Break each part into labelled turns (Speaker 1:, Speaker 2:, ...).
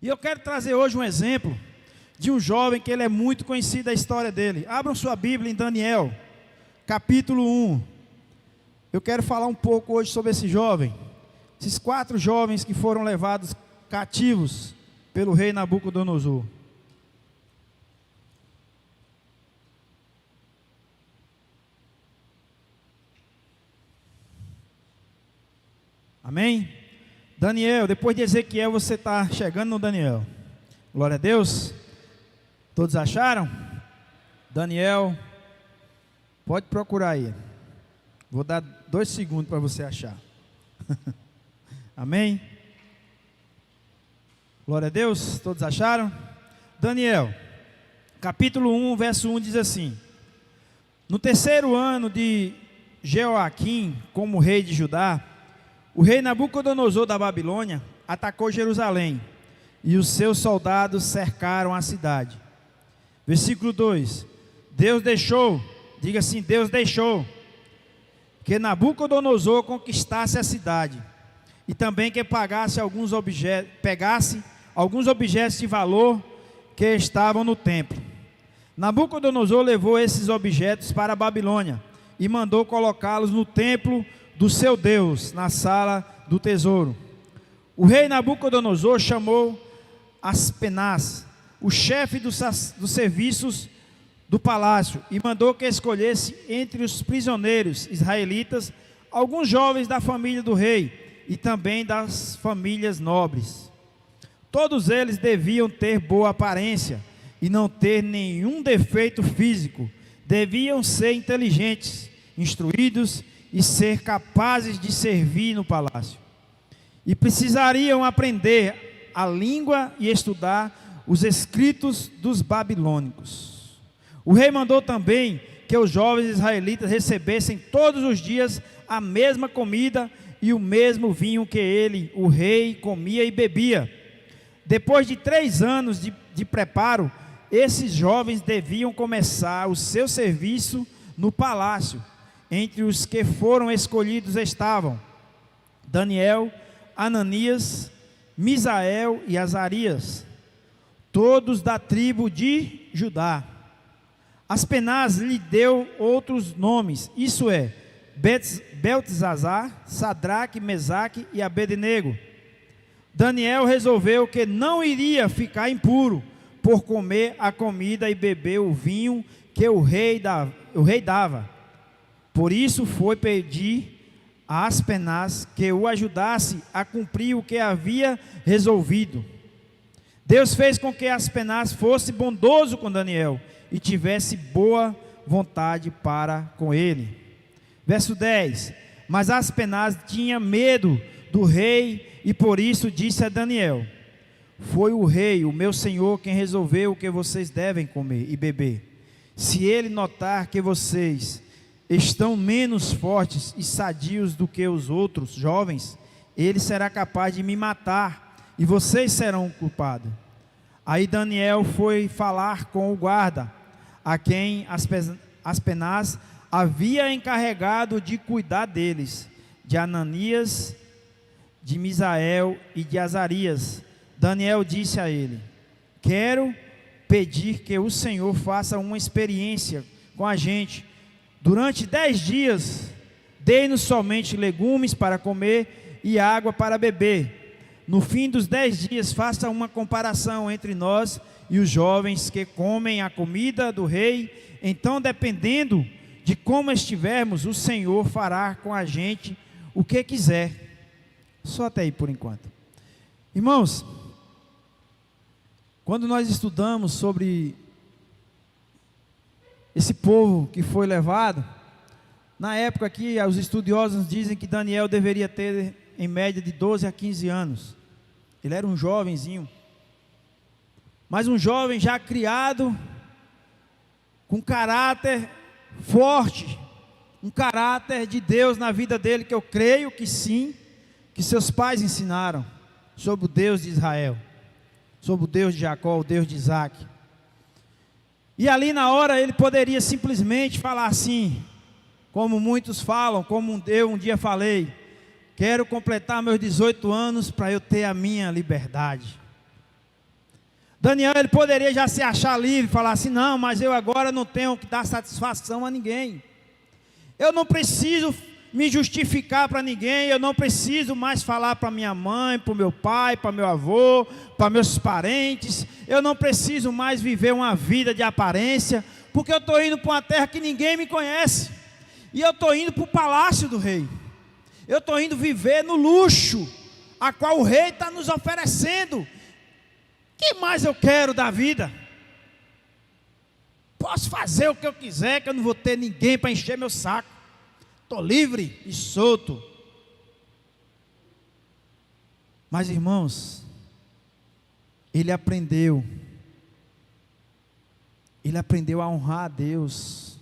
Speaker 1: E eu quero trazer hoje um exemplo de um jovem que ele é muito conhecido, a história dele. Abram sua Bíblia em Daniel, capítulo 1. Eu quero falar um pouco hoje sobre esse jovem. Esses 4 jovens que foram levados cativos pelo rei Nabucodonosor. Amém? Daniel, depois de Ezequiel, você está chegando no Daniel. Glória a Deus. Todos acharam? Daniel, pode procurar aí. Vou dar 2 segundos para você achar. Amém? Glória a Deus. Todos acharam? Daniel, capítulo 1, verso 1 diz assim: No 3º ano de Jeoaquim, como rei de Judá, o rei Nabucodonosor da Babilônia atacou Jerusalém, e os seus soldados cercaram a cidade. Versículo 2: Deus deixou, diga assim, Deus deixou que Nabucodonosor conquistasse a cidade, e também que pegasse alguns objetos de valor que estavam no templo. Nabucodonosor levou esses objetos para a Babilônia e mandou colocá-los no templo do seu Deus, na sala do tesouro. O rei Nabucodonosor chamou Aspenaz, o chefe dos serviços do palácio, e mandou que escolhesse entre os prisioneiros israelitas alguns jovens da família do rei e também das famílias nobres. Todos eles deviam ter boa aparência e não ter nenhum defeito físico. Deviam ser inteligentes, instruídos e ser capazes de servir no palácio. E precisariam aprender a língua e estudar os escritos dos babilônicos. O rei mandou também que os jovens israelitas recebessem todos os dias a mesma comida e o mesmo vinho que ele, o rei, comia e bebia. Depois de 3 anos de preparo, esses jovens deviam começar o seu serviço no palácio. Entre os que foram escolhidos estavam Daniel, Ananias, Misael e Azarias, todos da tribo de Judá. Aspenaz lhe deu outros nomes, isso é, Beltesazar, Sadraque, Mesaque e Abednego. Daniel resolveu que não iria ficar impuro por comer a comida e beber o vinho que o rei dava. Por isso foi pedir a Aspenaz que o ajudasse a cumprir o que havia resolvido. Deus fez com que Aspenaz fosse bondoso com Daniel e tivesse boa vontade para com ele. Verso 10: Mas Aspenaz tinha medo do rei e por isso disse a Daniel: Foi o rei, o meu senhor, quem resolveu o que vocês devem comer e beber. Se ele notar que vocês estão menos fortes e sadios do que os outros jovens, ele será capaz de me matar e vocês serão culpados. Aí Daniel foi falar com o guarda, a quem Aspenaz havia encarregado de cuidar deles, de Ananias, de Misael e de Azarias. Daniel disse a ele: Quero pedir que o Senhor faça uma experiência com a gente. Durante 10 dias, dê-nos somente legumes para comer e água para beber. No fim dos 10 dias, faça uma comparação entre nós e os jovens que comem a comida do rei. Então, dependendo de como estivermos, o Senhor fará com a gente o que quiser. Só até aí por enquanto. Irmãos, quando nós estudamos sobre esse povo que foi levado, na época aqui, os estudiosos dizem que Daniel deveria ter em média de 12 a 15 anos. Ele era um jovenzinho, mas um jovem já criado, com caráter forte, um caráter de Deus na vida dele, que eu creio que sim, que seus pais ensinaram sobre o Deus de Israel, sobre o Deus de Jacó, o Deus de Isaac. E ali na hora ele poderia simplesmente falar assim, como muitos falam, como eu um dia falei: quero completar meus 18 anos para eu ter a minha liberdade. Daniel, ele poderia já se achar livre, falar assim: não, mas eu agora não tenho que dar satisfação a ninguém. Eu não preciso me justificar para ninguém, eu não preciso mais falar para minha mãe, para o meu pai, para meu avô, para meus parentes. Eu não preciso mais viver uma vida de aparência, porque eu estou indo para uma terra que ninguém me conhece. E eu estou indo para o palácio do rei. Eu estou indo viver no luxo, a qual o rei está nos oferecendo. O que mais eu quero da vida? Posso fazer o que eu quiser, que eu não vou ter ninguém para encher meu saco. Estou livre e solto. Mas, irmãos, ele aprendeu a honrar a Deus.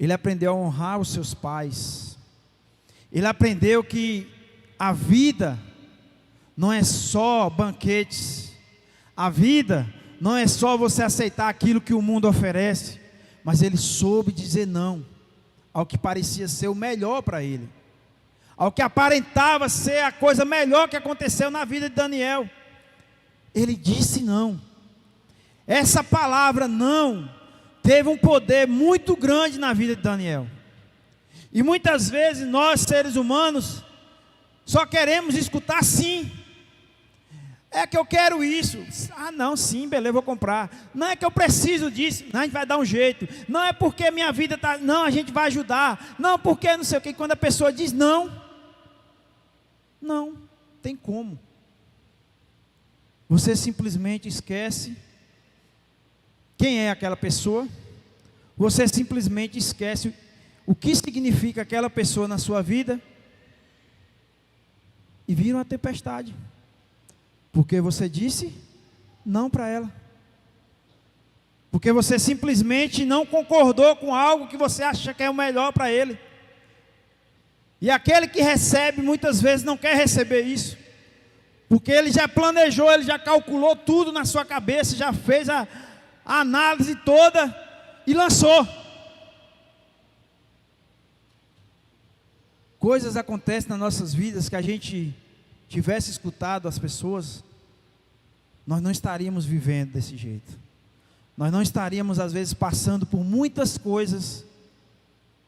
Speaker 1: Ele aprendeu a honrar os seus pais. Ele aprendeu que a vida não é só banquetes. A vida não é só você aceitar aquilo que o mundo oferece, mas ele soube dizer não ao que parecia ser o melhor para ele, ao que aparentava ser a coisa melhor que aconteceu na vida de Daniel. Ele disse não. Essa palavra não teve um poder muito grande na vida de Daniel. E muitas vezes nós, seres humanos, só queremos escutar sim. É que eu quero isso. Ah, não, sim, beleza, vou comprar. Não é que eu preciso disso. Não, a gente vai dar um jeito. Não é porque minha vida está... Não, a gente vai ajudar. Não, porque não sei o que. Quando a pessoa diz não, não tem como. Você simplesmente esquece quem é aquela pessoa. Você simplesmente esquece o que significa aquela pessoa na sua vida. E vira uma tempestade. Porque você disse não para ela. Porque você simplesmente não concordou com algo que você acha que é o melhor para ele. E aquele que recebe muitas vezes não quer receber isso. Porque ele já planejou, ele já calculou tudo na sua cabeça, já fez a análise toda e lançou. Coisas acontecem nas nossas vidas que a gente tivesse escutado as pessoas, nós não estaríamos vivendo desse jeito. Nós não estaríamos às vezes passando por muitas coisas,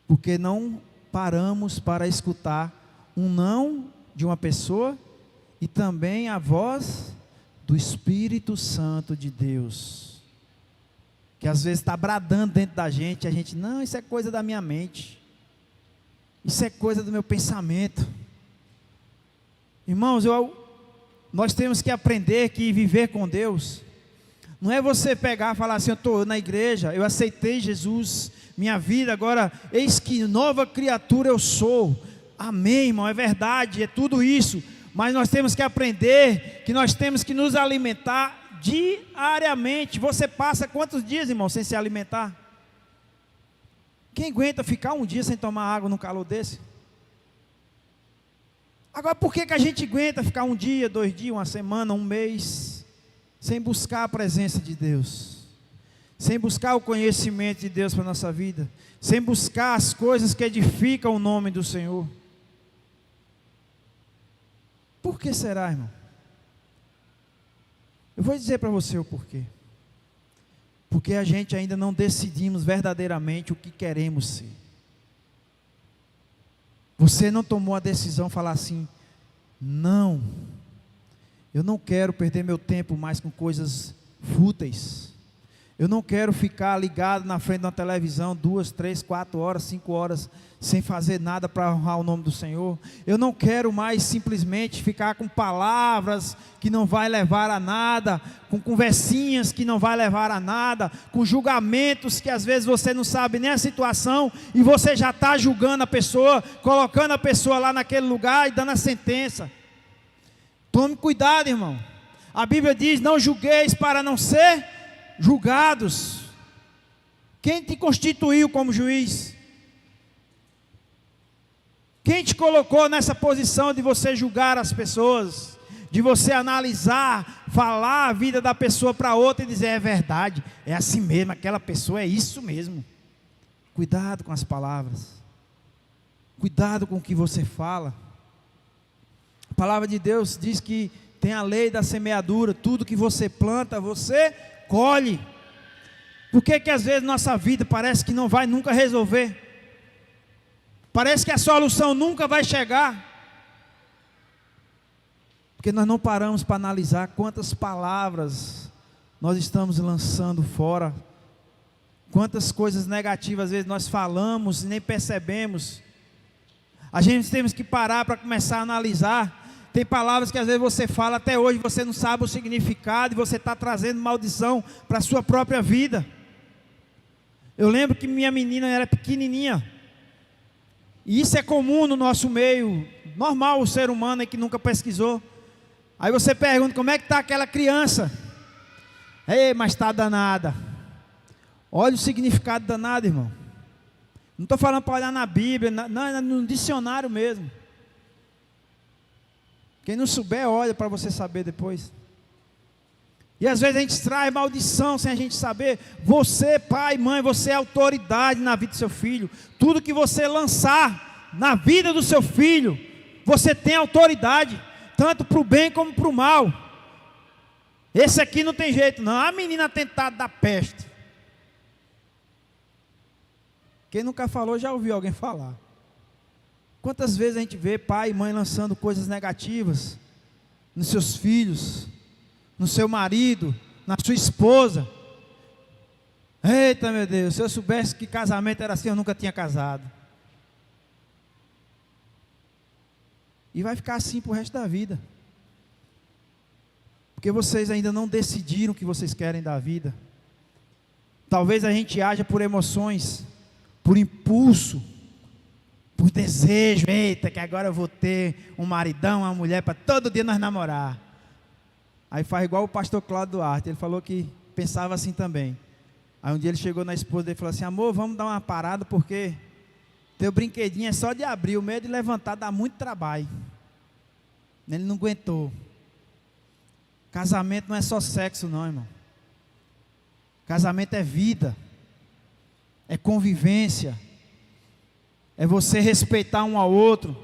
Speaker 1: porque não paramos para escutar um não de uma pessoa e também a voz do Espírito Santo de Deus, que às vezes está bradando dentro da gente, e a gente, não, isso é coisa da minha mente, isso é coisa do meu pensamento. Irmãos, nós temos que aprender que viver com Deus não é você pegar e falar assim: eu estou na igreja, eu aceitei Jesus, minha vida agora, eis que nova criatura eu sou. Amém, irmão, é verdade, é tudo isso. Mas nós temos que aprender que nós temos que nos alimentar diariamente. Você passa quantos dias, irmão, sem se alimentar? Quem aguenta ficar um dia sem tomar água num calor desse? Agora, por que a gente aguenta ficar um dia, 2 dias, uma semana, um mês, sem buscar a presença de Deus, sem buscar o conhecimento de Deus para a nossa vida, sem buscar as coisas que edificam o nome do Senhor? Por que será, irmão? Eu vou dizer para você o porquê. Porque a gente ainda não decidimos verdadeiramente o que queremos ser. Você não tomou a decisão de falar assim: não, eu não quero perder meu tempo mais com coisas fúteis. Eu não quero ficar ligado na frente de uma televisão 2, 3, 4 horas, 5 horas, sem fazer nada para honrar o nome do Senhor. Eu não quero mais simplesmente ficar com palavras que não vai levar a nada, com conversinhas que não vai levar a nada, com julgamentos que às vezes você não sabe nem a situação, e você já está julgando a pessoa, colocando a pessoa lá naquele lugar e dando a sentença. Tome cuidado, irmão. A Bíblia diz: não julgueis para não ser julgados. Quem te constituiu como juiz? Quem te colocou nessa posição de você julgar as pessoas, de você analisar, falar a vida da pessoa para outra e dizer: é verdade, é assim mesmo, aquela pessoa é isso mesmo. Cuidado com as palavras, cuidado com o que você fala. A palavra de Deus diz que Tem a lei da semeadura, tudo que você planta, você colhe. Por que que às vezes nossa vida parece que não vai nunca resolver? Parece que a solução nunca vai chegar. Porque nós não paramos para analisar quantas palavras nós estamos lançando fora. Quantas coisas negativas às vezes nós falamos e nem percebemos. A gente temos que parar para começar a analisar. Tem palavras que às vezes você fala até hoje, você não sabe o significado e você está trazendo maldição para a sua própria vida. Eu lembro que minha menina era pequenininha. E isso é comum no nosso meio, normal o ser humano aí que nunca pesquisou. Aí você pergunta, como é que está aquela criança? Ei, mas está danada. Olha o significado danado, irmão. Não estou falando para olhar na Bíblia, não, no dicionário mesmo. Quem não souber, olha para você saber depois. E às vezes a gente traz maldição sem a gente saber. Você, pai, mãe, você é autoridade na vida do seu filho. Tudo que você lançar na vida do seu filho, você tem autoridade, tanto para o bem como para o mal. Esse aqui não tem jeito não. A menina tentada da peste. Quem nunca falou já ouviu alguém falar. Quantas vezes a gente vê pai e mãe lançando coisas negativas nos seus filhos, no seu marido, na sua esposa. Eita, meu Deus, se eu soubesse que casamento era assim, eu nunca tinha casado. E vai ficar assim para o resto da vida. Porque vocês ainda não decidiram o que vocês querem da vida. Talvez a gente haja por emoções, por impulso, por desejo. Eita, que agora eu vou ter um maridão, uma mulher para todo dia nós namorar. Aí faz igual o pastor Cláudio Duarte, ele falou que pensava assim também. Aí um dia ele chegou na esposa dele e falou assim, amor, vamos dar uma parada porque teu brinquedinho é só de abrir, o medo de levantar dá muito trabalho. Ele não aguentou. Casamento não é só sexo não, irmão. Casamento é vida, é convivência, é você respeitar um ao outro,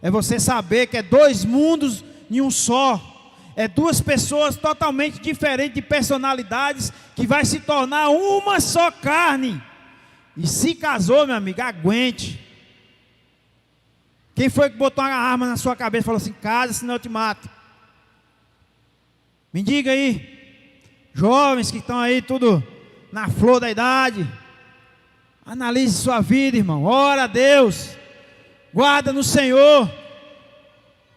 Speaker 1: é você saber que é dois mundos em um só, é duas pessoas totalmente diferentes de personalidades, que vai se tornar uma só carne. E se casou, meu amigo, aguente. Quem foi que botou uma arma na sua cabeça e falou assim, casa, senão eu te mato? Me diga aí, jovens que estão aí tudo na flor da idade, analise sua vida, irmão, ora a Deus, guarda no Senhor.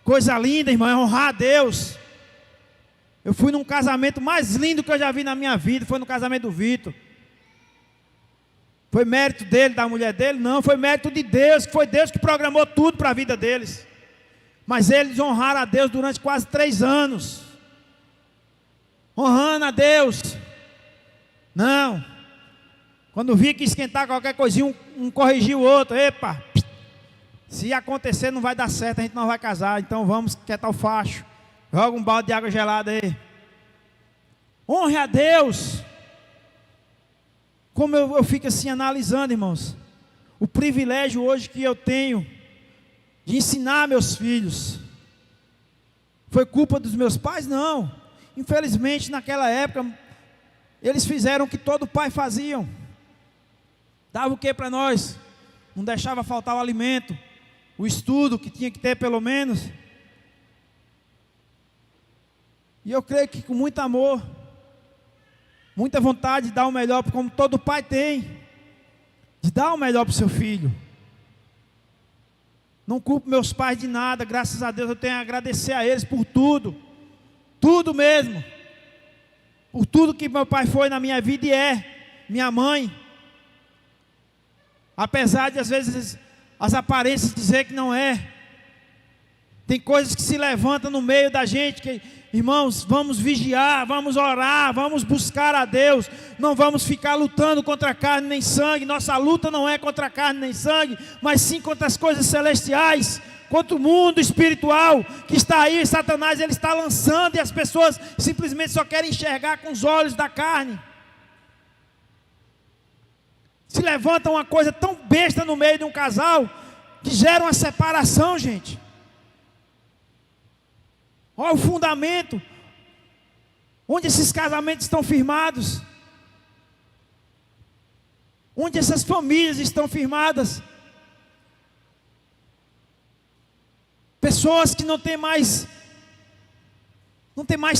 Speaker 1: Coisa linda, irmão, é honrar a Deus. Eu fui num casamento mais lindo que eu já vi na minha vida, foi no casamento do Vitor. Foi mérito dele, da mulher dele? Não, foi mérito de Deus, que foi Deus que programou tudo para a vida deles. Mas eles honraram a Deus durante quase 3 anos. Honrando a Deus. Não. Quando vi que esquentar qualquer coisinha, um corrigiu o outro. Epa, se acontecer não vai dar certo, a gente não vai casar, então vamos quietar o facho. Joga um balde de água gelada aí. Honre a Deus. Como eu fico assim analisando, irmãos, o privilégio hoje que eu tenho de ensinar meus filhos. Foi culpa dos meus pais? Não. Infelizmente naquela época eles fizeram o que todo pai fazia. Dava o que para nós? Não deixava faltar o alimento, o estudo que tinha que ter pelo menos. E eu creio que com muito amor, muita vontade de dar o melhor, como todo pai tem, de dar o melhor para o seu filho. Não culpo meus pais de nada, graças a Deus eu tenho a agradecer a eles por tudo, tudo mesmo, por tudo que meu pai foi na minha vida e é, minha mãe. Apesar de às vezes as aparências dizer que não é, tem coisas que se levantam no meio da gente, que, irmãos, vamos vigiar, vamos orar, vamos buscar a Deus, não vamos ficar lutando contra carne nem sangue. Nossa luta não é contra carne nem sangue, mas sim contra as coisas celestiais, contra o mundo espiritual que está aí. Satanás, ele está lançando e as pessoas simplesmente só querem enxergar com os olhos da carne. Se levanta uma coisa tão besta no meio de um casal, que gera uma separação, gente. Olha o fundamento, onde esses casamentos estão firmados, onde essas famílias estão firmadas. Pessoas que não têm mais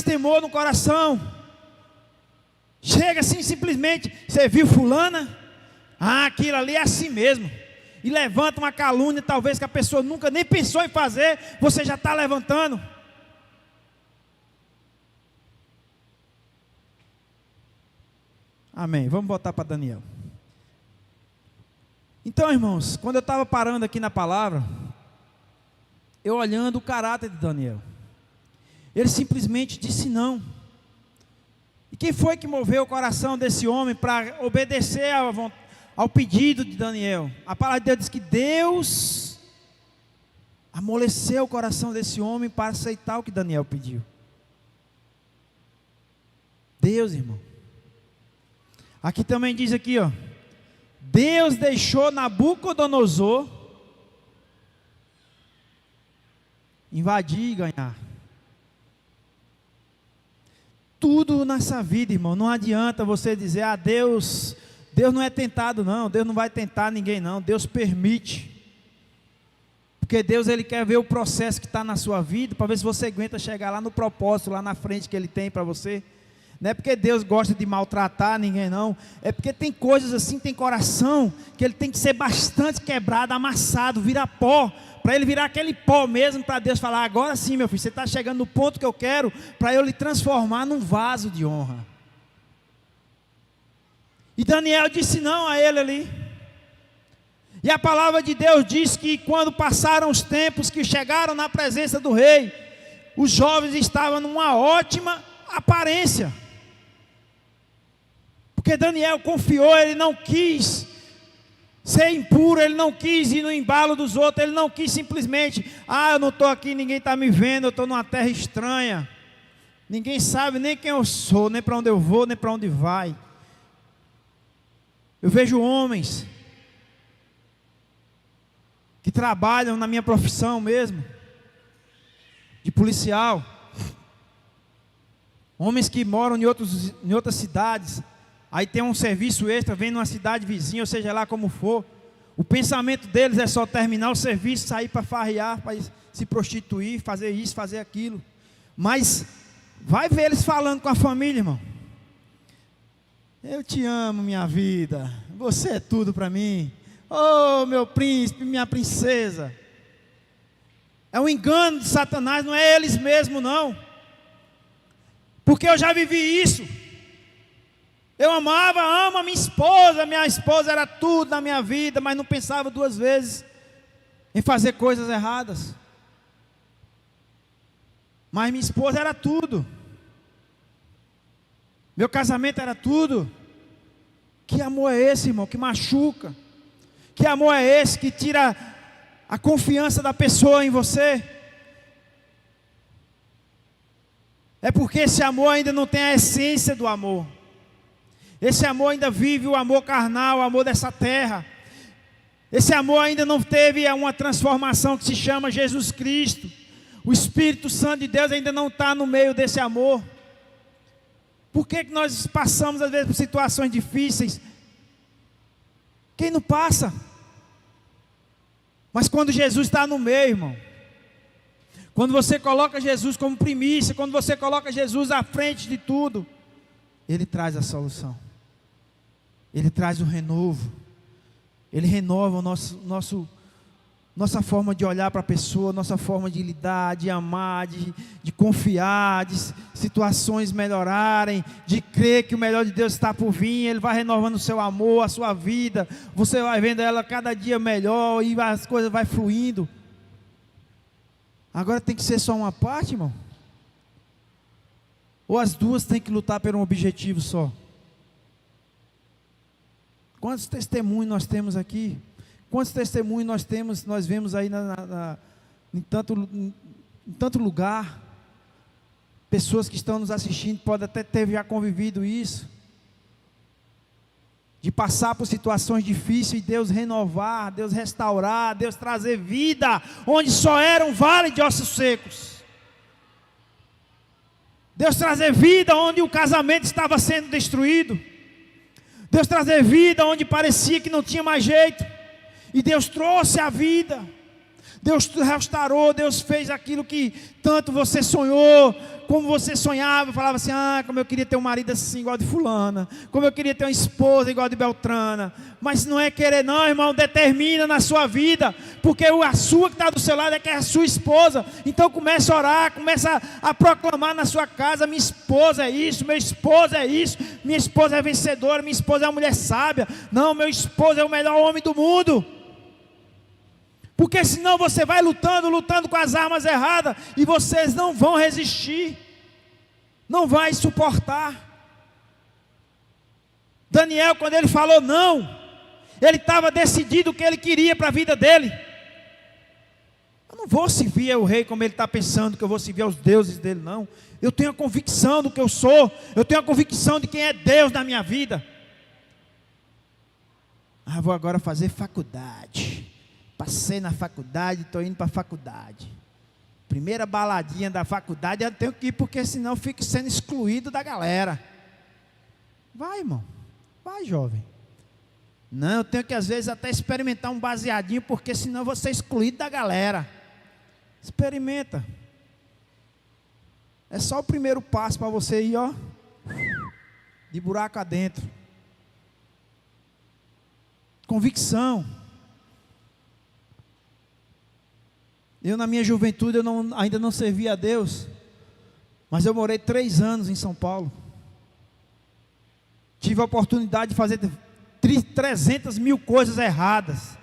Speaker 1: temor no coração. Chega assim simplesmente, você viu fulana? Ah, aquilo ali é assim mesmo. E levanta uma calúnia, talvez que a pessoa nunca nem pensou em fazer, você já está levantando. Amém. Vamos voltar para Daniel. Então, irmãos, quando eu estava parando aqui na palavra, eu olhando o caráter de Daniel, ele simplesmente disse não. E quem foi que moveu o coração desse homem para obedecer ao pedido de Daniel? A palavra de Deus diz que Deus amoleceu o coração desse homem para aceitar o que Daniel pediu. Deus, irmão. Aqui também diz aqui, ó, Deus deixou Nabucodonosor invadir e ganhar. Tudo nessa vida, irmão, não adianta você dizer, Deus não é tentado não, Deus não vai tentar ninguém não, Deus permite. Porque Deus, Ele quer ver o processo que está na sua vida, para ver se você aguenta chegar lá no propósito, lá na frente que Ele tem para você. Não é porque Deus gosta de maltratar ninguém não, é porque tem coisas assim, tem coração, que ele tem que ser bastante quebrado, amassado, virar pó, para ele virar aquele pó mesmo, para Deus falar, agora sim meu filho, você está chegando no ponto que eu quero, para eu lhe transformar num vaso de honra. E Daniel disse não a ele ali. E a palavra de Deus diz que quando passaram os tempos, que chegaram na presença do rei, os jovens estavam numa ótima aparência. Porque Daniel confiou, ele não quis ser impuro, ele não quis ir no embalo dos outros, ele não quis simplesmente, eu não estou aqui, ninguém está me vendo, eu estou numa terra estranha, ninguém sabe nem quem eu sou, nem para onde eu vou, nem para onde vai. Eu vejo homens que trabalham na minha profissão mesmo, de policial, homens que moram em outras cidades, aí tem um serviço extra, vem numa cidade vizinha, ou seja lá como for, o pensamento deles é só terminar o serviço, sair para farrear, para se prostituir, fazer isso, fazer aquilo. Mas vai ver eles falando com a família, irmão. Eu te amo, minha vida, você é tudo para mim, oh meu príncipe, minha princesa. É um engano de Satanás, não é eles mesmos não, porque eu já vivi isso. Eu amo a minha esposa era tudo na minha vida, mas não pensava duas vezes em fazer coisas erradas. Mas minha esposa era tudo, meu casamento era tudo. Que amor é esse, irmão, que machuca? Que amor é esse que tira a confiança da pessoa em você? É porque esse amor ainda não tem a essência do amor. Esse amor ainda vive o amor carnal, o amor dessa terra. Esse amor ainda não teve uma transformação que se chama Jesus Cristo. O Espírito Santo de Deus ainda não está no meio desse amor. Por que nós passamos às vezes por situações difíceis? Quem não passa? Mas quando Jesus está no meio, irmão, quando você coloca Jesus como primícia, quando você coloca Jesus à frente de tudo, Ele traz a solução. Ele traz o renovo. Ele renova nossa forma de olhar para a pessoa, nossa forma de lidar, de amar, de confiar, de situações melhorarem, de crer que o melhor de Deus está por vir. Ele vai renovando o seu amor, a sua vida. Você vai vendo ela cada dia melhor e as coisas vão fluindo. Agora tem que ser só uma parte, irmão? Ou as duas têm que lutar por um objetivo só? Quantos testemunhos nós temos aqui? Quantos testemunhos nós vemos aí em tanto lugar? Pessoas que estão nos assistindo podem até ter já convivido isso, de passar por situações difíceis e Deus renovar, Deus restaurar, Deus trazer vida onde só era um vale de ossos secos. Deus trazer vida onde o casamento estava sendo destruído. Deus trazer vida onde parecia que não tinha mais jeito. E Deus trouxe a vida. Deus restaurou, Deus fez aquilo que tanto você sonhou, como você sonhava, falava assim, como eu queria ter um marido assim, igual de fulana, como eu queria ter uma esposa igual de Beltrana. Mas não é querer não, irmão, determina na sua vida, porque a sua que está do seu lado é que é a sua esposa. Então comece a orar, comece a proclamar na sua casa, minha esposa é isso, meu esposo é isso, minha esposa é vencedora, minha esposa é uma mulher sábia, não, meu esposo é o melhor homem do mundo. Porque senão você vai lutando com as armas erradas, e vocês não vão resistir, não vai suportar. Daniel, quando ele falou não, ele estava decidido o que ele queria para a vida dele. Eu não vou servir ao rei como ele está pensando que eu vou servir aos deuses dele, não. Eu tenho a convicção do que eu sou, eu tenho a convicção de quem é Deus na minha vida. Vou agora fazer faculdade. Passei na faculdade, estou indo para a faculdade. Primeira baladinha da faculdade, eu tenho que ir, porque senão eu fico sendo excluído da galera. Vai, irmão. Vai, jovem. Não, eu tenho que às vezes até experimentar um baseadinho, porque senão eu vou ser excluído da galera. Experimenta. É só o primeiro passo para você ir, ó, de buraco adentro. Convicção. Eu na minha juventude ainda não servia a Deus, mas eu morei 3 anos em São Paulo. Tive a oportunidade de fazer 300 mil coisas erradas.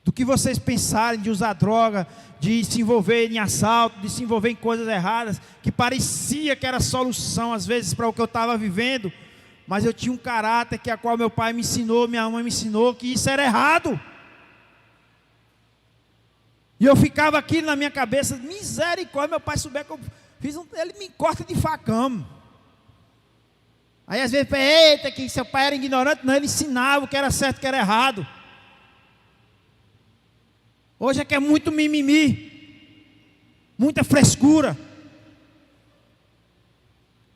Speaker 1: Do que vocês pensarem de usar droga, de se envolver em assalto, de se envolver em coisas erradas, que parecia que era solução às vezes para o que eu estava vivendo, mas eu tinha um caráter que a qual meu pai me ensinou, minha mãe me ensinou, que isso era errado. E eu ficava aqui na minha cabeça, misericórdia, meu pai souber que eu fiz ele me corta de facão. Aí às vezes, eita, que seu pai era ignorante. Não, ele ensinava o que era certo e o que era errado. Hoje é que é muito mimimi, muita frescura.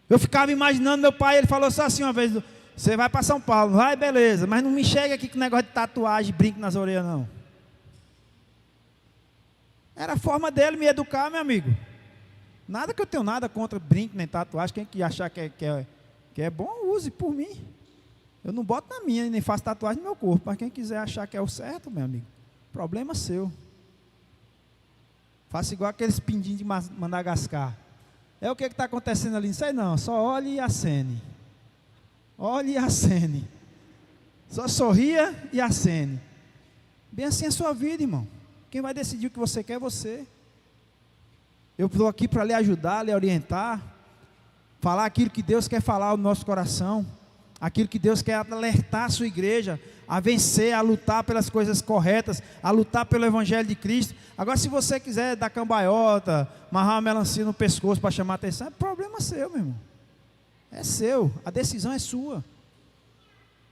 Speaker 1: Eu ficava imaginando meu pai, ele falou só assim uma vez, você vai para São Paulo, vai, beleza, mas não me chega aqui com negócio de tatuagem, brinco nas orelhas não. Era a forma dele me educar, meu amigo. Nada que eu tenho nada contra brinco nem tatuagem. Quem que achar que é bom, use por mim. Eu não boto na minha, nem faço tatuagem no meu corpo. Mas quem quiser achar que é o certo, meu amigo, problema seu. Faça igual aqueles pindinhos de Madagascar. É o que está acontecendo ali? Não sei não, só olhe e acene. Olhe e acene. Só sorria e acene. Bem assim é a sua vida, irmão. Quem vai decidir o que você quer é você. Eu estou aqui para lhe ajudar, lhe orientar, falar aquilo que Deus quer falar no nosso coração, aquilo que Deus quer alertar a sua igreja, a vencer, a lutar pelas coisas corretas, a lutar pelo Evangelho de Cristo. Agora, se você quiser dar cambaiota, amarrar uma melancia no pescoço para chamar a atenção, é problema seu, meu irmão. É seu, a decisão é sua.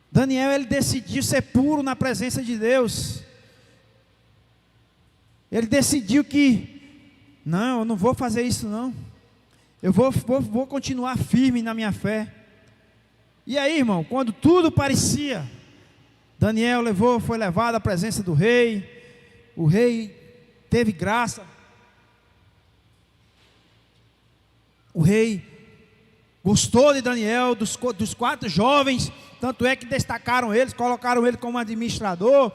Speaker 1: Daniel, ele decidiu ser puro na presença de Deus. Ele decidiu que, não, eu não vou fazer isso não. Eu vou continuar firme na minha fé. E aí, irmão, quando tudo parecia, Daniel foi levado à presença do rei. O rei teve graça. O rei gostou de Daniel, dos 4 jovens, tanto é que destacaram eles, colocaram ele como administrador.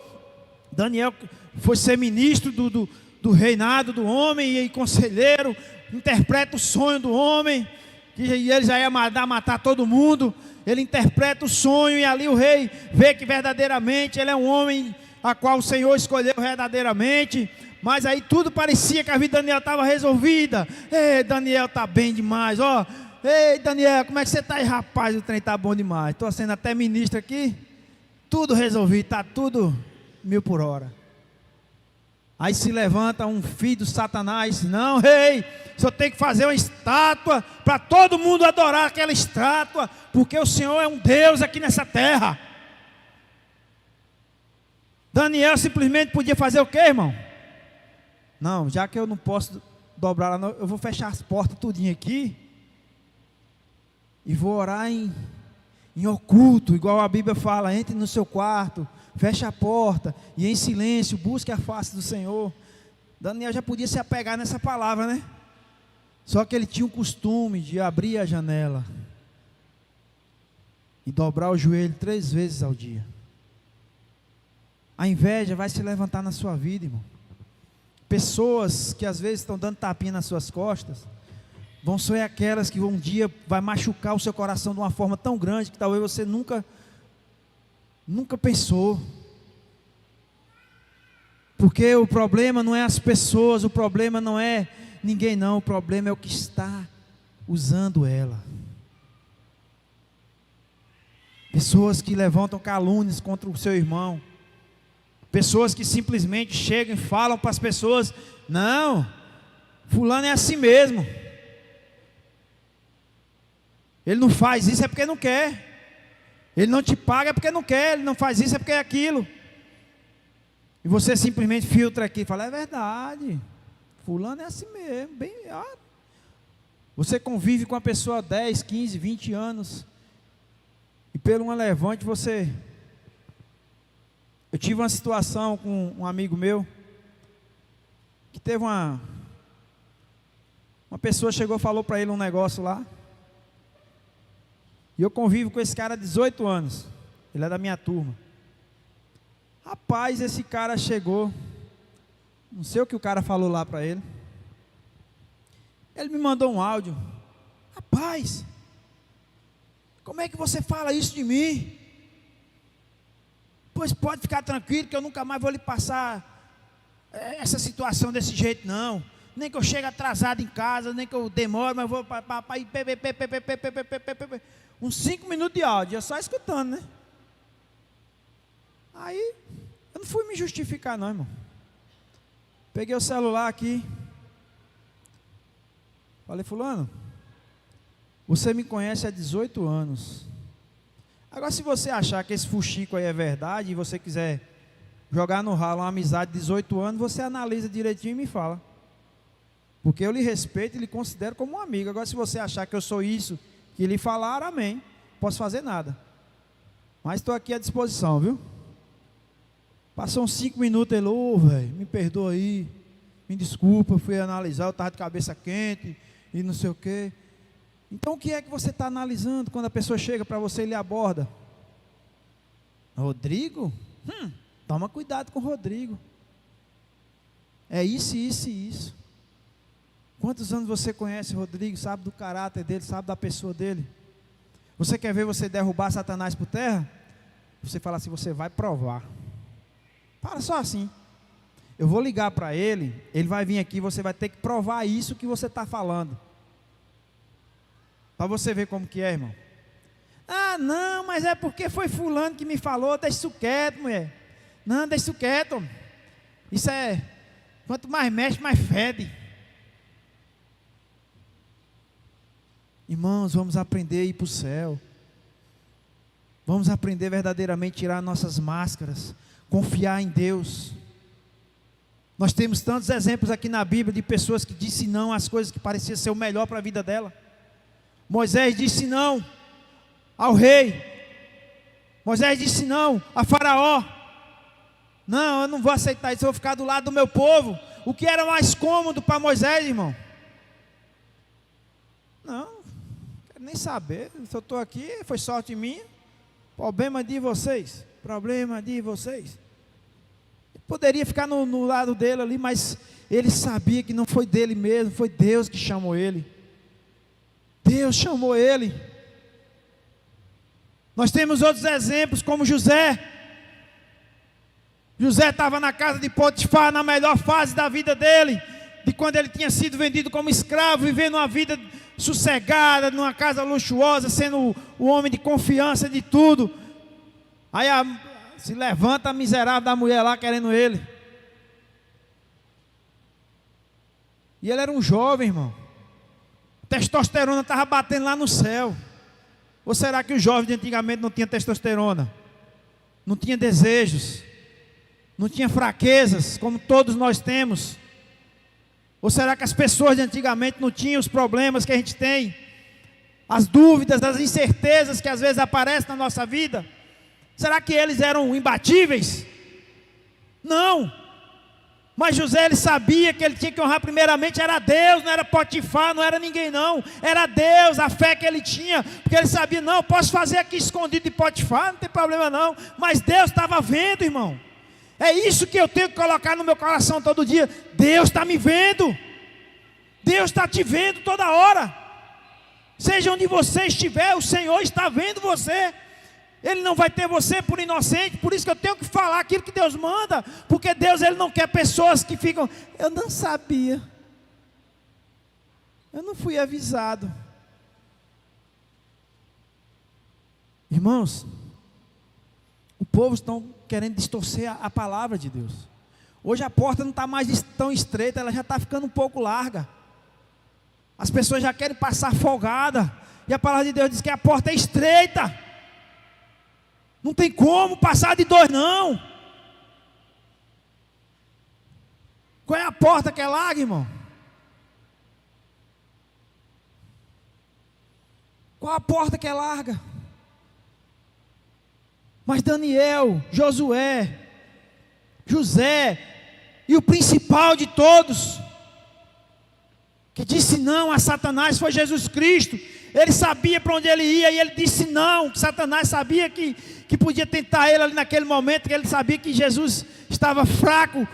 Speaker 1: Daniel foi ser ministro do reinado do homem e conselheiro, interpreta o sonho do homem, que ele já ia matar todo mundo. Ele interpreta o sonho e ali o rei vê que verdadeiramente ele é um homem a qual o Senhor escolheu verdadeiramente. Mas aí tudo parecia que a vida de Daniel estava resolvida. Ei, Daniel está bem demais, ó. Ei, Daniel, como é que você está aí, rapaz? O trem está bom demais. Estou sendo até ministro aqui. Tudo resolvido, está tudo 1000 por hora. Aí se levanta um filho do Satanás. Não, rei, só tem que fazer uma estátua para todo mundo adorar aquela estátua, porque o Senhor é um Deus aqui nessa terra. Daniel simplesmente podia fazer o quê, irmão? Não, já que eu não posso dobrar lá, eu vou fechar as portas tudinho aqui e vou orar em oculto, igual a Bíblia fala, entre no seu quarto, feche a porta e em silêncio busque a face do Senhor. Daniel já podia se apegar nessa palavra, né? Só que ele tinha o costume de abrir a janela e dobrar o joelho 3 vezes ao dia. A inveja vai se levantar na sua vida, irmão. Pessoas que às vezes estão dando tapinha nas suas costas, vão ser aquelas que um dia vai machucar o seu coração de uma forma tão grande que talvez você nunca pensou. Porque o problema não é as pessoas, o problema não é ninguém não, o problema é o que está usando ela. Pessoas que levantam calúnias contra o seu irmão. Pessoas que simplesmente chegam e falam para as pessoas: não, fulano é assim mesmo. Ele não faz isso é porque não quer. Ele não te paga é porque não quer. Ele não faz isso é porque é aquilo. E você simplesmente filtra aqui e fala: é verdade, fulano é assim mesmo. Você convive com a pessoa 10, 15, 20 anos. E pelo um levante você... Eu tive uma situação com um amigo meu, que teve uma pessoa chegou e falou para ele um negócio lá, e eu convivo com esse cara há 18 anos, ele é da minha turma. Rapaz, esse cara chegou, não sei o que o cara falou lá para ele, ele me mandou um áudio: rapaz, como é que você fala isso de mim? Pois pode ficar tranquilo que eu nunca mais vou lhe passar essa situação desse jeito não. Nem que eu chegue atrasado em casa, nem que eu demore, mas eu vou para ir uns 5 minutos de áudio, eu só escutando, né? Aí, eu não fui me justificar não, irmão. Peguei o celular aqui, falei: fulano, você me conhece há 18 anos. Agora, se você achar que esse fuxico aí é verdade e você quiser jogar no ralo uma amizade de 18 anos, você analisa direitinho e me fala. Porque eu lhe respeito e lhe considero como um amigo. Agora, se você achar que eu sou isso que lhe falaram, amém. Não posso fazer nada. Mas estou aqui à disposição, viu? Passou uns 5 minutos, ele: ô, velho, me perdoa aí, me desculpa, eu fui analisar, eu estava de cabeça quente e não sei o quê. Então o que é que você está analisando quando a pessoa chega para você e lhe aborda? Rodrigo? Toma cuidado com o Rodrigo. É isso, isso e isso. Quantos anos você conhece o Rodrigo? Sabe do caráter dele, sabe da pessoa dele? Você quer ver você derrubar Satanás por terra? Você fala assim: você vai provar. Para só assim. Eu vou ligar para ele, ele vai vir aqui, você vai ter que provar isso que você está falando. Para você ver como que é, irmão. Ah, não, mas é porque foi fulano que me falou. Deixa isso quieto, mulher. Não, deixa isso quieto. Isso é... Quanto mais mexe, mais fede. Irmãos, vamos aprender a ir para o céu. Vamos aprender verdadeiramente a tirar nossas máscaras. Confiar em Deus. Nós temos tantos exemplos aqui na Bíblia de pessoas que disse não às coisas que pareciam ser o melhor para a vida dela. Moisés disse não ao rei. Moisés disse não a Faraó. Não, eu não vou aceitar isso, eu vou ficar do lado do meu povo. O que era mais cômodo para Moisés, irmão? Não, quero nem saber. Se eu estou aqui, foi sorte minha. Problema de vocês. Problema de vocês. Eu poderia ficar no lado dele ali, mas ele sabia que não foi dele mesmo, foi Deus que chamou ele. Deus chamou ele. Nós temos outros exemplos, como José. José estava na casa de Potifar, na melhor fase da vida dele, de quando ele tinha sido vendido como escravo, vivendo uma vida sossegada, numa casa luxuosa, sendo o homem de confiança de tudo. Aí se levanta a miserável da mulher lá querendo ele. E ele era um jovem, irmão. Testosterona estava batendo lá no céu. Ou será que os jovens de antigamente não tinham testosterona? Não tinha desejos? Não tinha fraquezas, como todos nós temos? Ou será que as pessoas de antigamente não tinham os problemas que a gente tem? As dúvidas, as incertezas que às vezes aparecem na nossa vida? Será que eles eram imbatíveis? Não. Mas José, ele sabia que ele tinha que honrar primeiramente, era Deus, não era Potifar, não era ninguém não. Era Deus, a fé que ele tinha. Porque ele sabia, não, eu posso fazer aqui escondido de Potifar, não tem problema não. Mas Deus estava vendo, irmão. É isso que eu tenho que colocar no meu coração todo dia. Deus está me vendo. Deus está te vendo toda hora. Seja onde você estiver, o Senhor está vendo você. Ele não vai ter você por inocente. Por isso que eu tenho que falar aquilo que Deus manda. Porque Deus, Ele não quer pessoas que ficam, eu não sabia, eu não fui avisado. Irmãos, o povo está querendo distorcer a palavra de Deus. Hoje a porta não está mais tão estreita, ela já está ficando um pouco larga. As pessoas já querem passar folgada. E a palavra de Deus diz que a porta é estreita. Não tem como passar de 2 não. Qual é a porta que é larga, irmão? Qual a porta que é larga? Mas Daniel, Josué, José e o principal de todos, que disse não a Satanás, foi Jesus Cristo. Ele sabia para onde ele ia e ele disse não. Que Satanás sabia que podia tentar ele ali naquele momento, que ele sabia que Jesus estava fraco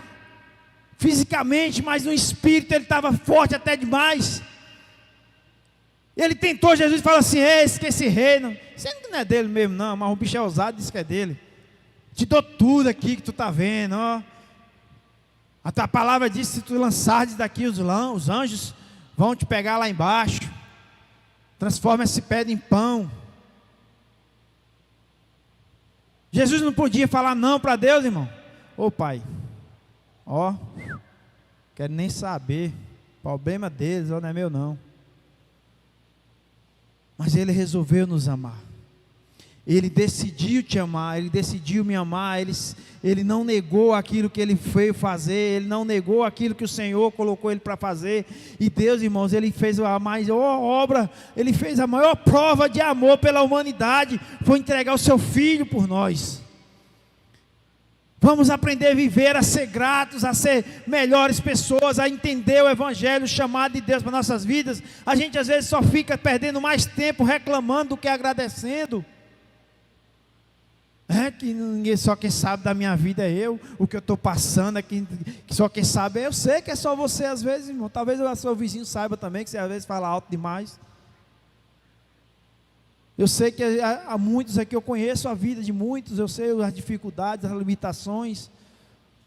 Speaker 1: fisicamente, mas no espírito ele estava forte até demais. Ele tentou Jesus e falou assim, esse reino, sendo não é dele mesmo não, mas o bicho é ousado, disse que é dele. Te dou tudo aqui que tu está vendo, ó. A tua palavra diz, se tu lançares daqui os anjos vão te pegar lá embaixo. Transforma esse pedra em pão. Jesus não podia falar não para Deus, irmão. Ô Pai, ó, quero nem saber, problema deles, ó, não é meu não. Mas Ele resolveu nos amar. Ele decidiu te amar, Ele decidiu me amar, Ele não negou aquilo que Ele veio fazer, Ele não negou aquilo que o Senhor colocou Ele para fazer. E Deus, irmãos, Ele fez a maior obra, Ele fez a maior prova de amor pela humanidade, foi entregar o Seu Filho por nós. Vamos aprender a viver, a ser gratos, a ser melhores pessoas, a entender o Evangelho, o chamado de Deus para nossas vidas. A gente às vezes só fica perdendo mais tempo reclamando do que agradecendo. É que ninguém, só quem sabe da minha vida é eu, o que eu estou passando é que só quem sabe é eu. Sei que é só você às vezes, irmão. Talvez o seu vizinho saiba também, que você às vezes fala alto demais. Eu sei que há muitos aqui, eu conheço a vida de muitos, eu sei as dificuldades, as limitações,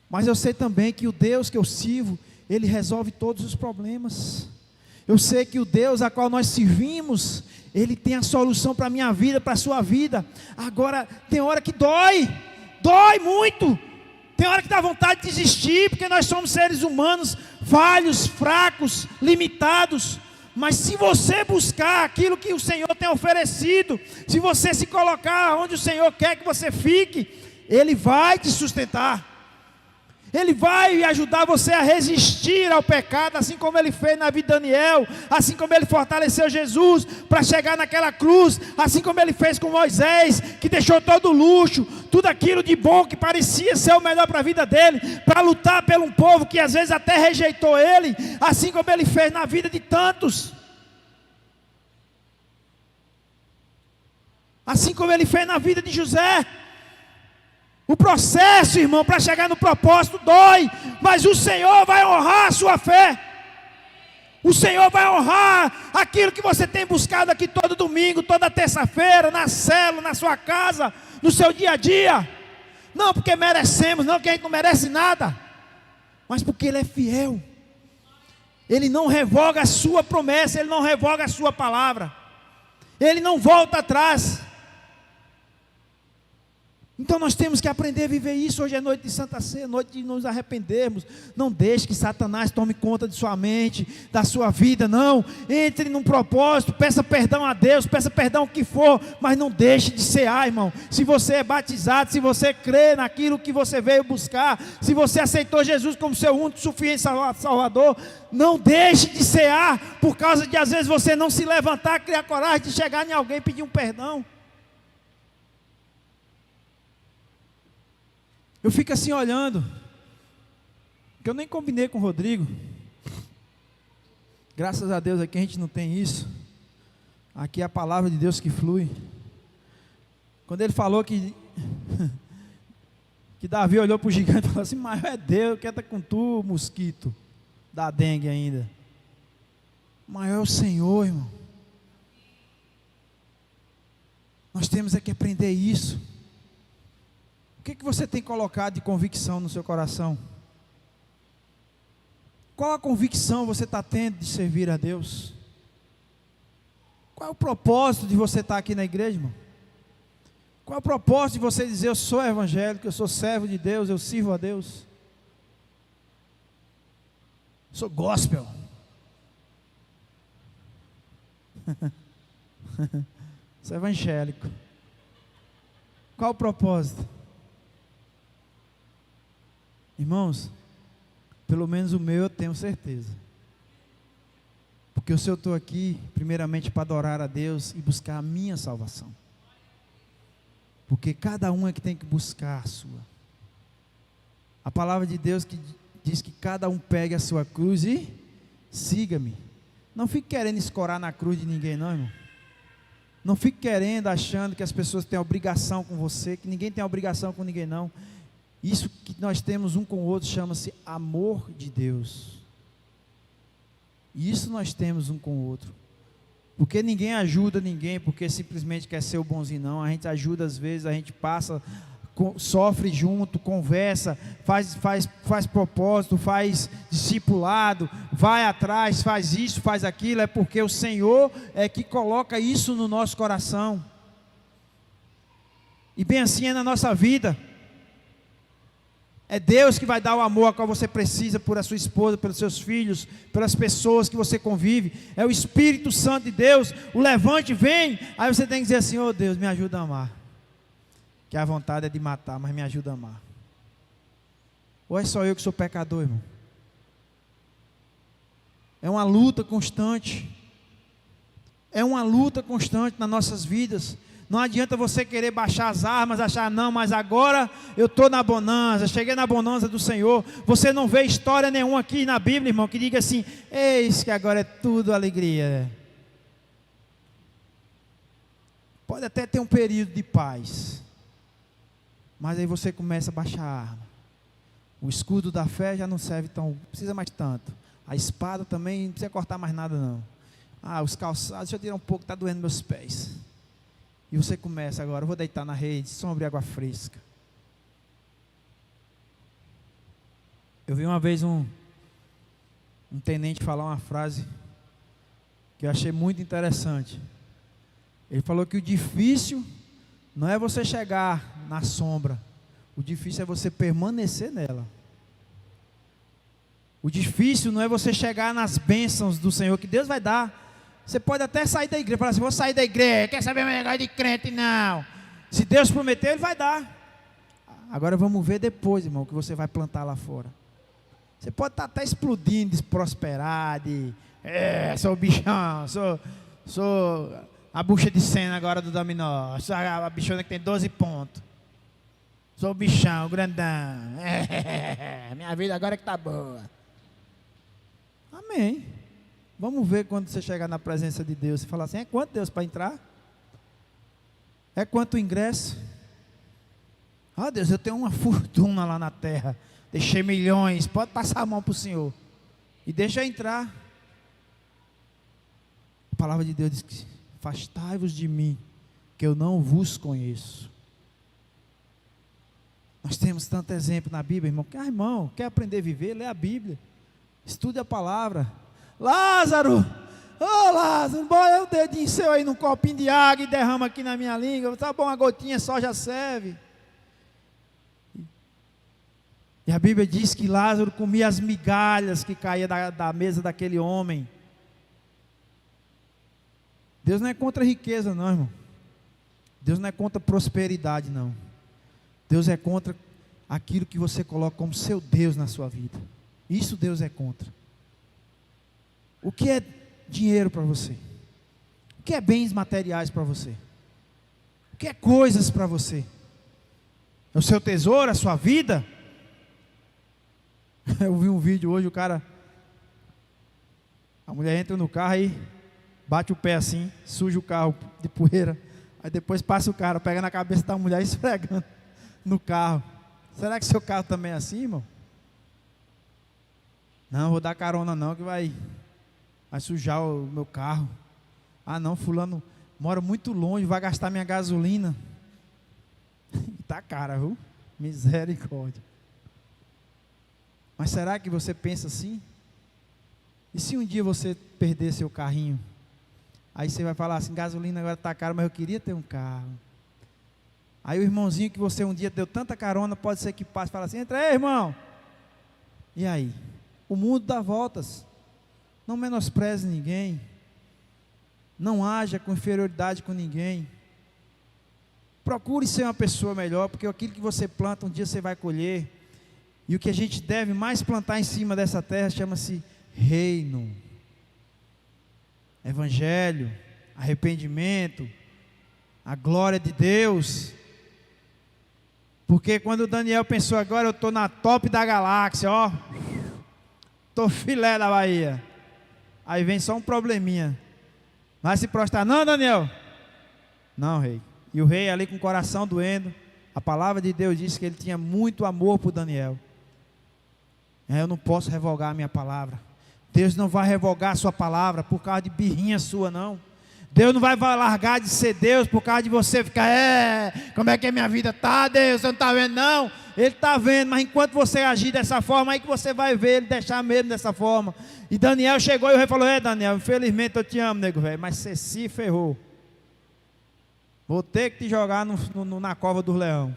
Speaker 1: mas eu sei também que o Deus que eu sirvo, Ele resolve todos os problemas. Eu sei que o Deus a qual nós servimos, Ele tem a solução para a minha vida, para a sua vida. Agora, tem hora que dói muito. Tem hora que dá vontade de desistir, porque nós somos seres humanos, falhos, fracos, limitados. Mas se você buscar aquilo que o Senhor tem oferecido, se você se colocar onde o Senhor quer que você fique, Ele vai te sustentar. Ele vai ajudar você a resistir ao pecado, assim como Ele fez na vida de Daniel, assim como Ele fortaleceu Jesus para chegar naquela cruz, assim como Ele fez com Moisés, que deixou todo o luxo, tudo aquilo de bom que parecia ser o melhor para a vida dele, para lutar por um povo que às vezes até rejeitou Ele, assim como Ele fez na vida de tantos, assim como Ele fez na vida de José. O processo, irmão, para chegar no propósito dói, mas o Senhor vai honrar a sua fé. O Senhor vai honrar aquilo que você tem buscado aqui todo domingo, toda terça-feira, na célula, na sua casa, no seu dia a dia. Não porque merecemos, não que a gente não merece nada, mas porque Ele é fiel. Ele não revoga a sua promessa, Ele não revoga a sua palavra. Ele não volta atrás. Então nós temos que aprender a viver isso. Hoje é noite de Santa Ceia, noite de nos arrependermos. Não deixe que Satanás tome conta de sua mente, da sua vida, não. Entre num propósito, peça perdão a Deus, peça perdão o que for, mas não deixe de cear, irmão. Se você é batizado, se você crê naquilo que você veio buscar, se você aceitou Jesus como seu único suficiente Salvador, não deixe de cear, por causa de às vezes você não se levantar, criar coragem de chegar em alguém e pedir um perdão. Eu fico assim olhando, que eu nem combinei com o Rodrigo. Graças a Deus aqui a gente não tem isso. Aqui é a palavra de Deus que flui. Quando ele falou que Davi olhou para o gigante e falou assim: maior é Deus, que está com tu, mosquito da dengue ainda. Maior é o Senhor, irmão. Nós temos é que aprender isso. O que você tem colocado de convicção no seu coração? Qual a convicção você está tendo de servir a Deus? Qual é o propósito de você estar aqui na igreja, irmão? Qual é o propósito de você dizer: eu sou evangélico, eu sou servo de Deus, eu sirvo a Deus? Eu sou gospel. Sou evangélico. Qual o propósito? Irmãos, pelo menos o meu eu tenho certeza. Porque se eu estou aqui, primeiramente para adorar a Deus e buscar a minha salvação. Porque cada um é que tem que buscar a sua. A palavra de Deus que diz que cada um pegue a sua cruz e siga-me. Não fique querendo escorar na cruz de ninguém não, irmão. Não fique querendo, achando que as pessoas têm obrigação com você, que ninguém tem obrigação com ninguém não. Isso que nós temos um com o outro chama-se amor de Deus. Isso nós temos um com o outro. Porque ninguém ajuda ninguém porque simplesmente quer ser o bonzinho, não. A gente ajuda às vezes, a gente passa, sofre junto, conversa, faz propósito, faz discipulado, vai atrás, faz isso, faz aquilo. É porque o Senhor é que coloca isso no nosso coração. E bem assim é na nossa vida. É Deus que vai dar o amor a qual você precisa por a sua esposa, pelos seus filhos, pelas pessoas que você convive. É o Espírito Santo de Deus. O levante vem, aí você tem que dizer assim: oh Deus, me ajuda a amar. Que a vontade é de matar, mas me ajuda a amar. Ou é só eu que sou pecador, irmão? É uma luta constante. É uma luta constante nas nossas vidas. Não adianta você querer baixar as armas, achar, não, mas agora eu estou na bonança, cheguei na bonança do Senhor. Você não vê história nenhuma aqui na Bíblia, irmão, que diga assim: eis que agora é tudo alegria. Pode até ter um período de paz, mas aí você começa a baixar a arma. O escudo da fé já não serve tão, não precisa mais tanto. A espada também não precisa cortar mais nada não. Ah, os calçados, deixa eu tirar um pouco, está doendo meus pés. E você começa agora: eu vou deitar na rede, sombra e água fresca. Eu vi uma vez um tenente falar uma frase que eu achei muito interessante. Ele falou que o difícil não é você chegar na sombra, o difícil é você permanecer nela. O difícil não é você chegar nas bênçãos do Senhor que Deus vai dar. Você pode até sair da igreja, falar assim: vou sair da igreja, quer saber meu negócio de crente? Não. Se Deus prometeu, Ele vai dar. Agora vamos ver depois, irmão, o que você vai plantar lá fora. Você pode estar até explodindo, de prosperar, sou o bichão, sou a bucha de cena agora do dominó, sou a bichona que tem 12 pontos. Sou o bichão, o grandão. Minha vida agora é que está boa. Amém. Vamos ver quando você chegar na presença de Deus e falar assim: é quanto, Deus, para entrar? É quanto o ingresso? Ah, Deus, eu tenho uma fortuna lá na terra, deixei milhões, pode passar a mão para o Senhor e deixa eu entrar. A palavra de Deus diz que: afastai-vos de mim, que eu não vos conheço. Nós temos tanto exemplo na Bíblia, irmão. Irmão, quer aprender a viver? Lê a Bíblia, estude a palavra. Lázaro, ô Lázaro, bora o dedinho seu aí num copinho de água e derrama aqui na minha língua. Tá bom, uma gotinha só já serve. E a Bíblia diz que Lázaro comia as migalhas que caíam da mesa daquele homem. Deus não é contra a riqueza não, irmão. Deus não é contra a prosperidade não. Deus é contra aquilo que você coloca como seu Deus na sua vida. Isso Deus é contra. O que é dinheiro para você? O que é bens materiais para você? O que é coisas para você? É o seu tesouro, a sua vida? Eu vi um vídeo hoje, a mulher entra no carro e bate o pé assim, suja o carro de poeira. Aí depois passa o cara, pega na cabeça da mulher e esfregando no carro. Será que seu carro também é assim, irmão? Não, vou dar carona não, que vai sujar o meu carro. Ah não, fulano mora muito longe, vai gastar minha gasolina. Tá cara, viu? Misericórdia. Mas será que você pensa assim? E se um dia você perder seu carrinho? Aí você vai falar assim, gasolina agora está cara, mas eu queria ter um carro. Aí o irmãozinho que você um dia deu tanta carona, pode ser que passe e fala assim, entra aí, irmão. E aí? O mundo dá voltas. Não menospreze ninguém. Não haja com inferioridade com ninguém. Procure ser uma pessoa melhor, porque aquilo que você planta, um dia você vai colher. E o que a gente deve mais plantar em cima dessa terra chama-se reino. Evangelho, arrependimento, a glória de Deus. Porque quando Daniel pensou, agora eu estou na top da galáxia, ó, estou filé da Bahia. Aí vem só um probleminha. Vai se prostrar, não, Daniel? Não, rei. E o rei ali com o coração doendo, a palavra de Deus disse que ele tinha muito amor por Daniel. Eu não posso revogar a minha palavra. Deus não vai revogar a sua palavra por causa de birrinha sua, não. Deus não vai largar de ser Deus por causa de você ficar, como é que a minha vida está, Deus, você não está vendo não? Ele está vendo, mas enquanto você agir dessa forma, aí que você vai ver ele deixar mesmo dessa forma. E Daniel chegou e o rei falou, Daniel, infelizmente eu te amo, nego velho, mas você se ferrou. Vou ter que te jogar na cova dos leões.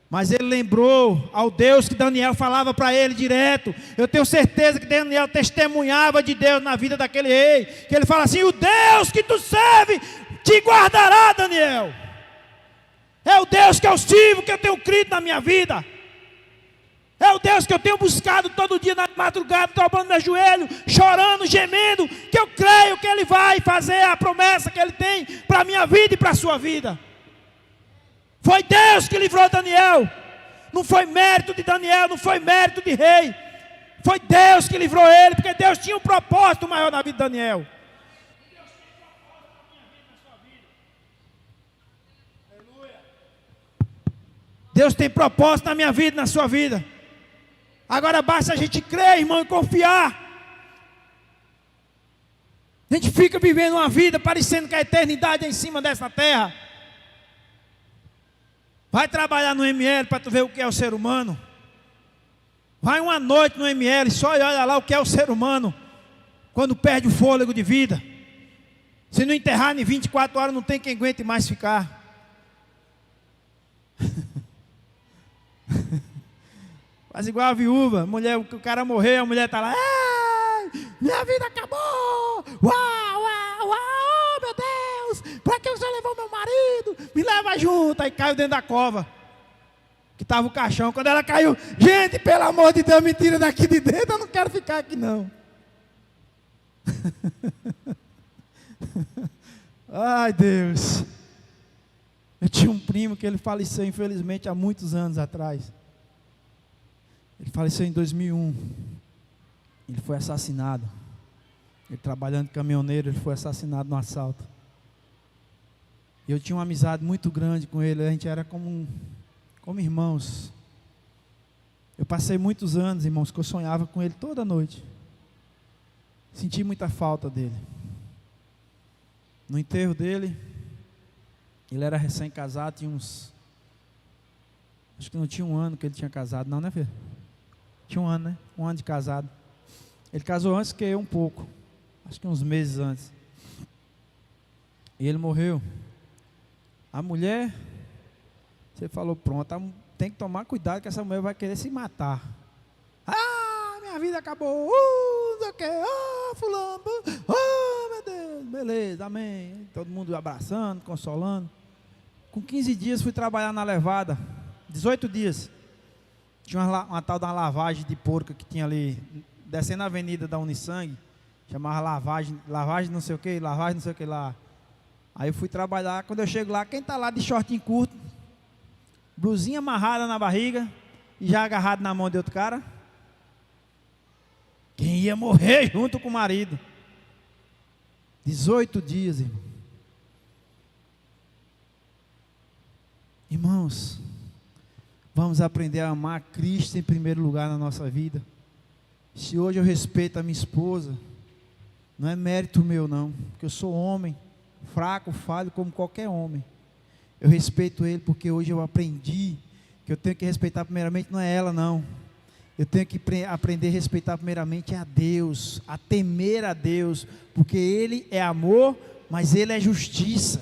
Speaker 1: Mas ele lembrou ao Deus que Daniel falava para ele direto. Eu tenho certeza que Daniel testemunhava de Deus na vida daquele rei. Que ele fala assim, o Deus que tu serve te guardará, Daniel. É o Deus que eu sirvo, que eu tenho crido na minha vida. É o Deus que eu tenho buscado todo dia na madrugada, dobrando meu joelho, chorando, gemendo. Que eu creio que Ele vai fazer a promessa que Ele tem para a minha vida e para a sua vida. Foi Deus que livrou Daniel. Não foi mérito de Daniel, não foi mérito de rei. Foi Deus que livrou ele, porque Deus tinha um propósito maior na vida de Daniel. Deus tem propósito na minha vida e na sua vida. Agora basta a gente crer, irmão, e confiar. A gente fica vivendo uma vida parecendo que a eternidade é em cima dessa terra. Vai trabalhar no ML para tu ver o que é o ser humano. Vai uma noite no ML só e olha lá o que é o ser humano quando perde o fôlego de vida. Se não enterrar em 24 horas não tem quem aguente mais ficar. Faz igual a viúva, mulher, o cara morreu, a mulher está lá, minha vida acabou, uau, meu Deus, para que você levou meu marido? Me leva junto. Aí caiu dentro da cova, que estava o caixão. Quando ela caiu, gente, pelo amor de Deus, me tira daqui de dentro, eu não quero ficar aqui não. Ai Deus, eu tinha um primo que ele faleceu infelizmente há muitos anos atrás. Ele faleceu em 2001. Ele foi assassinado. Ele trabalhando de caminhoneiro, ele foi assassinado no assalto. Eu tinha uma amizade muito grande com ele. A gente era como irmãos. Eu passei muitos anos, irmãos, que eu sonhava com ele toda noite. Senti muita falta dele. No enterro dele, ele era recém-casado, tinha acho que não tinha um ano que ele tinha casado, não, né, filho? Tinha um ano, né? Um ano de casado. Ele casou antes que eu um pouco. Acho que uns meses antes. E ele morreu. A mulher, você falou, pronto, tem que tomar cuidado que essa mulher vai querer se matar. minha vida acabou, não sei o que, fulano, meu Deus, beleza, amém. Todo mundo abraçando, consolando. Com 15 dias fui trabalhar na levada, 18 dias. Tinha uma tal de uma lavagem de porco que tinha ali, descendo a avenida da Unisangue, chamava lavagem não sei o que, lavagem não sei o que lá. Aí eu fui trabalhar, quando eu chego lá, quem está lá de shortinho curto, blusinha amarrada na barriga e já agarrado na mão de outro cara? Quem ia morrer junto com o marido. 18 dias, irmão. Irmãos, vamos aprender a amar Cristo em primeiro lugar na nossa vida. Se hoje eu respeito a minha esposa, não é mérito meu não, porque eu sou homem, fraco, falho como qualquer homem. Eu respeito ele porque hoje eu aprendi que eu tenho que respeitar primeiramente não é ela não. Eu tenho que aprender a respeitar primeiramente a Deus, a temer a Deus, porque Ele é amor, mas Ele é justiça.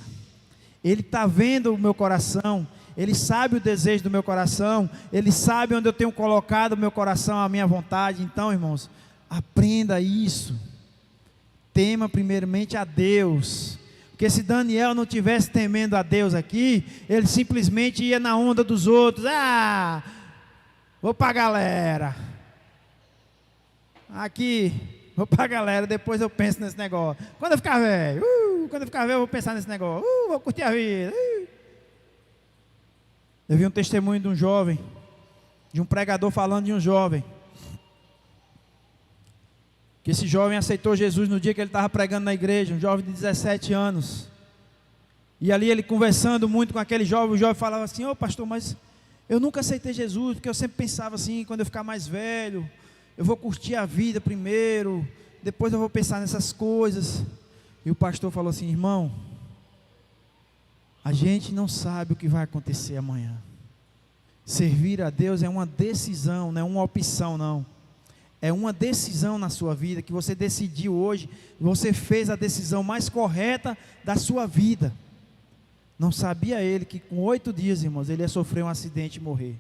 Speaker 1: Ele está vendo o meu coração, Ele sabe o desejo do meu coração, Ele sabe onde eu tenho colocado o meu coração, a minha vontade. Então, irmãos, aprenda isso. Tema primeiramente a Deus. Porque se Daniel não tivesse temendo a Deus aqui, ele simplesmente ia na onda dos outros. Vou para a galera. Aqui, vou para a galera, depois eu penso nesse negócio. Quando eu ficar velho, eu vou pensar nesse negócio. Vou curtir a vida. Eu vi um testemunho de um jovem, de um pregador falando de um jovem. Que esse jovem aceitou Jesus no dia que ele estava pregando na igreja, um jovem de 17 anos. E ali ele conversando muito com aquele jovem, o jovem falava assim: ô pastor, mas eu nunca aceitei Jesus, porque eu sempre pensava assim, quando eu ficar mais velho, eu vou curtir a vida primeiro, depois eu vou pensar nessas coisas. E o pastor falou assim: irmão, a gente não sabe o que vai acontecer amanhã. Servir a Deus é uma decisão, não é uma opção não. É uma decisão na sua vida, que você decidiu hoje, você fez a decisão mais correta da sua vida. Não sabia ele que com 8 dias, irmãos, ele ia sofrer um acidente e morrer.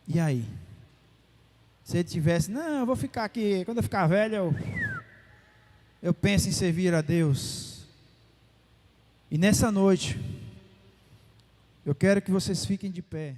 Speaker 1: E aí? Se ele tivesse, não, eu vou ficar aqui, quando eu ficar velho, eu penso em servir a Deus. E nessa noite, eu quero que vocês fiquem de pé.